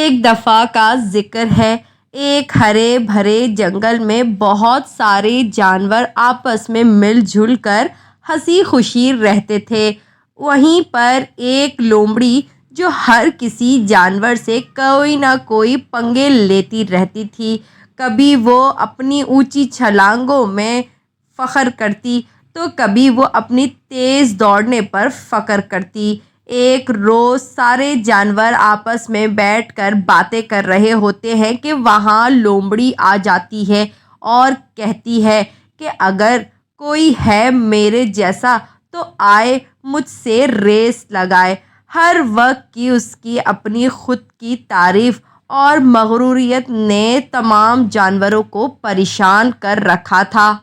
ایک دفعہ کا ذکر ہے، ایک ہرے بھرے جنگل میں بہت سارے جانور آپس میں مل جل کر ہنسی خوشی رہتے تھے۔ وہیں پر ایک لومڑی جو ہر کسی جانور سے کوئی نہ کوئی پنگے لیتی رہتی تھی۔ کبھی وہ اپنی اونچی چھلانگوں میں فخر کرتی تو کبھی وہ اپنی تیز دوڑنے پر فخر کرتی۔ ایک روز سارے جانور آپس میں بیٹھ کر باتیں کر رہے ہوتے ہیں کہ وہاں لومڑی آ جاتی ہے اور کہتی ہے کہ اگر کوئی ہے میرے جیسا تو آئے مجھ سے ریس لگائے۔ ہر وقت کی اس کی اپنی خود کی تعریف اور مغروریت نے تمام جانوروں کو پریشان کر رکھا تھا۔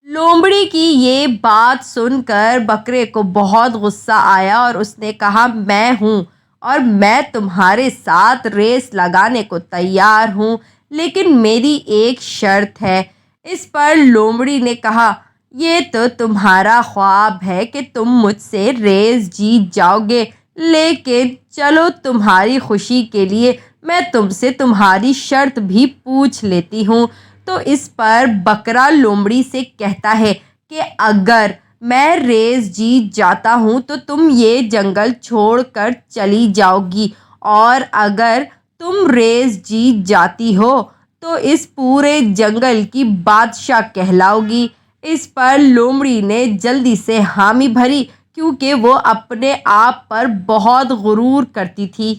لومڑی کی یہ بات سن کر بکرے کو بہت غصہ آیا اور اس نے کہا، میں ہوں اور میں تمہارے ساتھ ریس لگانے کو تیار ہوں، لیکن میری ایک شرط ہے۔ اس پر لومڑی نے کہا، یہ تو تمہارا خواب ہے کہ تم مجھ سے ریس جیت جاؤ گے، لیکن چلو تمہاری خوشی کے لیے میں تم سے تمہاری شرط بھی پوچھ لیتی ہوں۔ تو اس پر بکرا لومڑی سے کہتا ہے کہ اگر میں ریس جیت جاتا ہوں تو تم یہ جنگل چھوڑ کر چلی جاؤ گی، اور اگر تم ریس جیت جاتی ہو تو اس پورے جنگل کی بادشاہ کہلاؤ گی۔ اس پر لومڑی نے جلدی سے حامی بھری کیونکہ وہ اپنے آپ پر بہت غرور کرتی تھی۔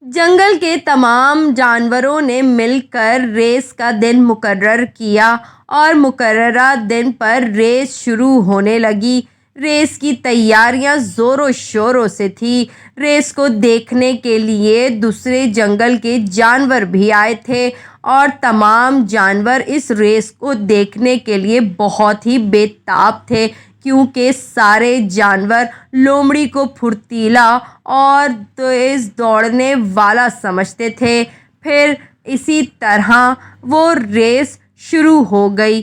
جنگل کے تمام جانوروں نے مل کر ریس کا دن مقرر کیا اور مقررہ دن پر ریس شروع ہونے لگی۔ ریس کی تیاریاں زور و شوروں سے تھیں۔ ریس کو دیکھنے کے لیے دوسرے جنگل کے جانور بھی آئے تھے اور تمام جانور اس ریس کو دیکھنے کے لیے بہت ہی بے تاب تھے کیونکہ سارے جانور لومڑی کو پھرتیلا اور تیز دوڑنے والا سمجھتے تھے۔ پھر اسی طرح وہ ریس شروع ہو گئی۔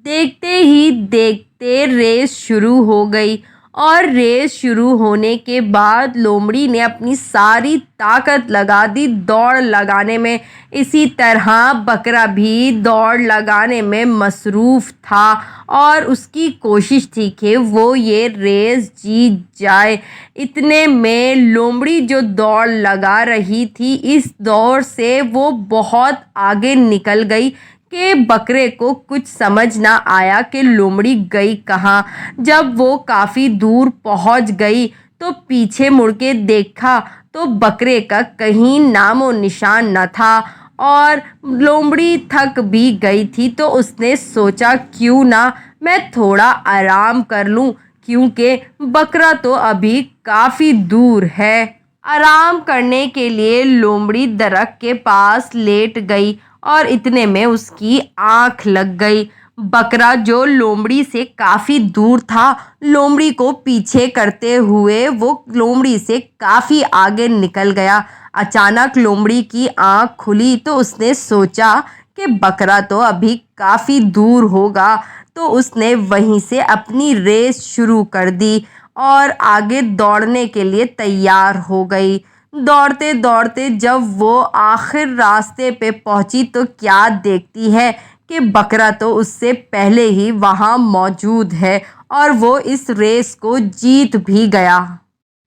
دیکھتے ہی دیکھتے ریس شروع ہو گئی اور ریس شروع ہونے کے بعد لومڑی نے اپنی ساری طاقت لگا دی دوڑ لگانے میں۔ اسی طرح بکرا بھی دوڑ لگانے میں مصروف تھا اور اس کی کوشش تھی کہ وہ یہ ریس جیت جائے۔ اتنے میں لومڑی جو دوڑ لگا رہی تھی، اس دوڑ سے وہ بہت آگے نکل گئی کہ بکرے کو کچھ سمجھ نہ آیا کہ لومڑی گئی کہاں۔ جب وہ کافی دور پہنچ گئی تو پیچھے مڑ کے دیکھا تو بکرے کا کہیں نام و نشان نہ تھا اور لومڑی تھک بھی گئی تھی تو اس نے سوچا کیوں نہ میں تھوڑا آرام کر لوں کیونکہ بکرا تو ابھی کافی دور ہے۔ آرام کرنے کے لیے لومڑی درخت کے پاس لیٹ گئی اور اتنے میں اس کی آنکھ لگ گئی۔ بکرا جو لومڑی سے کافی دور تھا، لومڑی کو پیچھے کرتے ہوئے وہ لومڑی سے کافی آگے نکل گیا۔ اچانک لومڑی کی آنکھ کھلی تو اس نے سوچا کہ بکرا تو ابھی کافی دور ہوگا، تو اس نے وہیں سے اپنی ریس شروع کر دی اور آگے دوڑنے کے لیے تیار ہو گئی۔ دوڑتے دوڑتے جب وہ آخر راستے پہ پہنچی تو کیا دیکھتی ہے کہ بکرا تو اس سے پہلے ہی وہاں موجود ہے اور وہ اس ریس کو جیت بھی گیا۔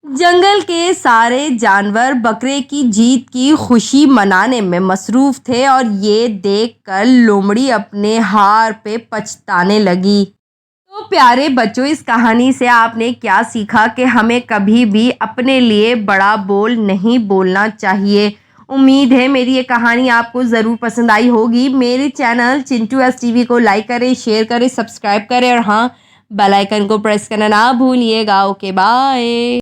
جنگل کے سارے جانور بکرے کی جیت کی خوشی منانے میں مصروف تھے اور یہ دیکھ کر لومڑی اپنے ہار پہ پچھتانے لگی۔ تو پیارے بچوں، اس کہانی سے آپ نے کیا سیکھا کہ ہمیں کبھی بھی اپنے لیے بڑا بول نہیں بولنا چاہیے۔ امید ہے میری یہ کہانی آپ کو ضرور پسند آئی ہوگی۔ میرے channel Chintu S T V کو لائک کریں، شیئر کریں، سبسکرائب کریں اور ہاں، بیل آئیکن کو پریس کرنا نہ بھولیے گا۔ Okay, bye.